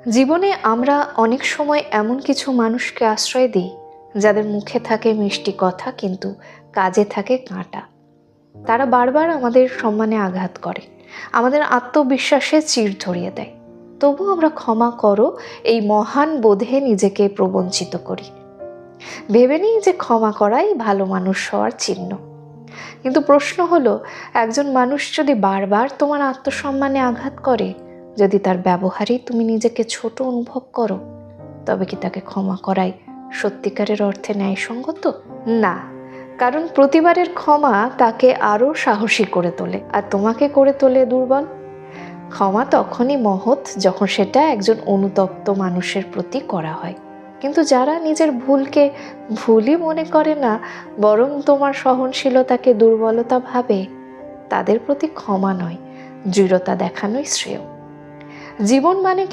জীবনে আমরা অনেক সময় এমন কিছু মানুষকে আশ্রয় দিই যাদের মুখে থাকে মিষ্টি কথা কিন্তু কাজে থাকে কাঁটা। তারা বারবার আমাদের সম্মানে আঘাত করে, আমাদের আত্মবিশ্বাসে চিড় ধরিয়ে দেয়। তবু আমরা ক্ষমা করো এই মহান বোধে নিজেকে প্রবঞ্চিত করি। ভেবে নিই যে ক্ষমা করাই ভালো মানুষ হওয়ার চিহ্ন। কিন্তু প্রশ্ন হলো, একজন মানুষ যদি বারবার তোমার আত্মসম্মানে আঘাত করে, যদি তার ব্যবহারেই তুমি নিজেকে ছোট অনুভব করো, তবে কি তাকে ক্ষমা করাই সত্যিকারের অর্থে ন্যায়সঙ্গত? না, কারণ প্রতিবারের ক্ষমা তাকে আরো সাহসী করে তোলে আর তোমাকে করে তোলে দুর্বল। ক্ষমা তখনই মহৎ যখন সেটা একজন অনুতপ্ত মানুষের প্রতি করা হয়। কিন্তু যারা নিজের ভুলকে ভুলই মনে করে না, বরং তোমার সহনশীলতাকে দুর্বলতা ভাবে, তাদের প্রতি ক্ষমা নয়, দৃঢ়তা দেখানোই শ্রেয়। জীবন মানে